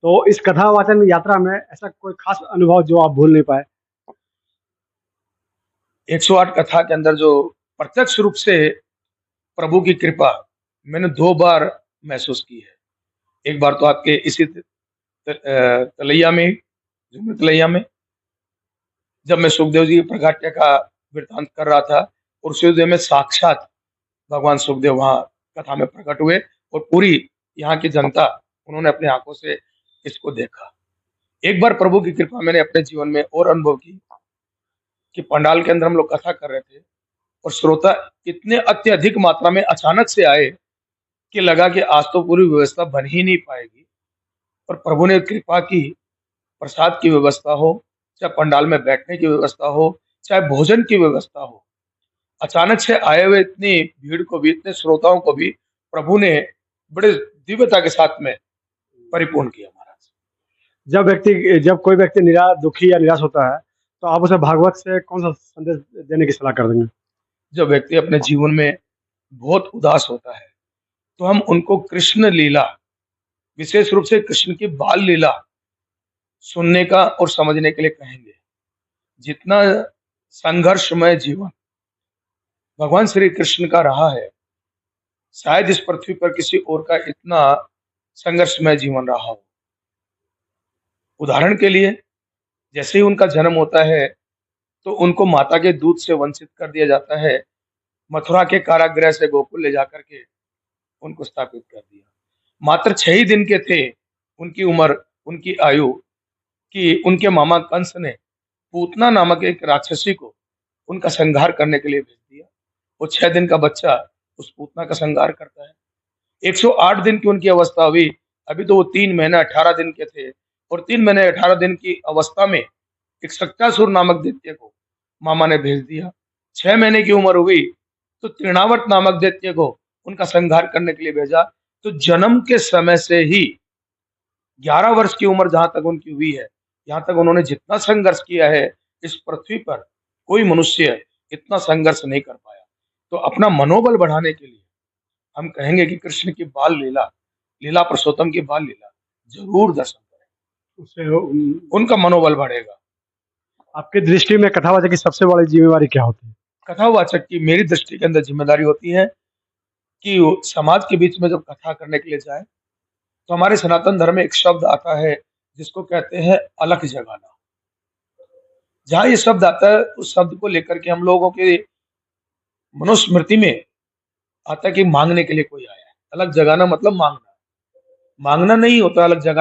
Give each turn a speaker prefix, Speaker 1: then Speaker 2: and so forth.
Speaker 1: तो इस कथा वाचन यात्रा में ऐसा कोई खास अनुभव जो आप भूल नहीं पाए?
Speaker 2: 108 कथा के अंदर जो प्रत्यक्ष रूप से प्रभु की कृपा मैंने 2 बार महसूस की है। एक बार तो आपके इसी तलैया में, झूमर तलैया में, जब मैं सुखदेव जी की प्राकट्य का वृत्तांत कर रहा था और उसी दिन में साक्षात भगवान सुखदेव वहाँ कथा में प्रकट हुए और पूरी यहाँ की जनता उन्होंने अपनी आंखों से इसको देखा। एक बार प्रभु की कृपा मैंने अपने जीवन में और अनुभव की कि पंडाल के अंदर हम लोग कथा कर रहे थे और श्रोता इतने अत्यधिक मात्रा में अचानक से आए कि लगा कि आज तो पूरी व्यवस्था बन ही नहीं पाएगी। और प्रभु ने कृपा की, प्रसाद की व्यवस्था हो, चाहे पंडाल में बैठने की व्यवस्था हो, चाहे भोजन की व्यवस्था हो, अचानक से आए हुए इतनी भीड़ को भी, इतने श्रोताओं को भी प्रभु ने बड़े दिव्यता के साथ में परिपूर्ण किया महाराज।
Speaker 1: जब कोई व्यक्ति दुखी या निराश होता है, तो आप उसे भागवत से कौन-सा संदेश देने की सलाह कर देंगे?
Speaker 2: जब व्यक्ति अपने जीवन में बहुत उदास होता है, तो हम उनको कृष्ण लीला, विशेष रूप से कृष्ण की बाल लीला सुनने का और समझने के लिए कहेंगे। जितना संघर्षमय जीवन भगवान श्री कृष्ण का रहा है, शायद इस पृथ्वी पर किसी और का इतना संघर्षमय जीवन रहा हो। उदाहरण के लिए, जैसे ही उनका जन्म होता है, तो उनको माता के दूध से वंचित कर दिया जाता है। मथुरा के कारागृह से गोकुल ले जाकर के उनको स्थापित कर दिया। मात्र 6 ही दिन के थे उनकी उम्र, उनकी आयु, कि उनके मामा कंस ने पूतना नामक एक राक्षसी को उनका संहार करने के लिए भेज दिया। वो 6 दिन का बच्चा उस पूतना का संहार करता है। 108 दिन की उनकी अवस्था हुई। अभी तो वो 3 महीने 18 दिन के थे और 3 महीने 18 दिन की अवस्था में एक शक्तासुर नामक दैत्य को मामा ने भेज दिया। 6 महीने की उम्र हुई तो तृणावर्त नामक दैत्य को उनका संहार करने के लिए भेजा। तो जन्म के समय से ही 11 वर्ष की उम्र जहां तक उनकी हुई है, यहाँ तक उन्होंने जितना संघर्ष किया है, इस पृथ्वी पर कोई मनुष्य इतना संघर्ष नहीं कर पाया। तो अपना मनोबल बढ़ाने के लिए हम कहेंगे कि कृष्ण की बाल लीला, लीला पुरुषोत्तम की बाल लीला जरूर दर्शन करें,
Speaker 1: उससे
Speaker 2: उनका मनोबल बढ़ेगा।
Speaker 1: आपकी दृष्टि में कथावाचक की सबसे बड़ी ज़िम्मेवारी क्या होती है?
Speaker 2: कथावाचक की मेरी दृष्टि के अंदर जिम्मेदारी होती है कि वो समाज के बीच में जब कथा करने के लिए जाए, तो हमारे सनातन धर्म में एक शब्द आता है जिसको कहते हैं अलख जगाना। जहाँ ये शब्द आता है, उस शब्द को लेकर के हम लोगों के मनुस्मृति में आता है कि मांगने के लिए कोई आया है। अलग जगाना मतलब मांगना, मांगना नहीं होता अलग जगाना।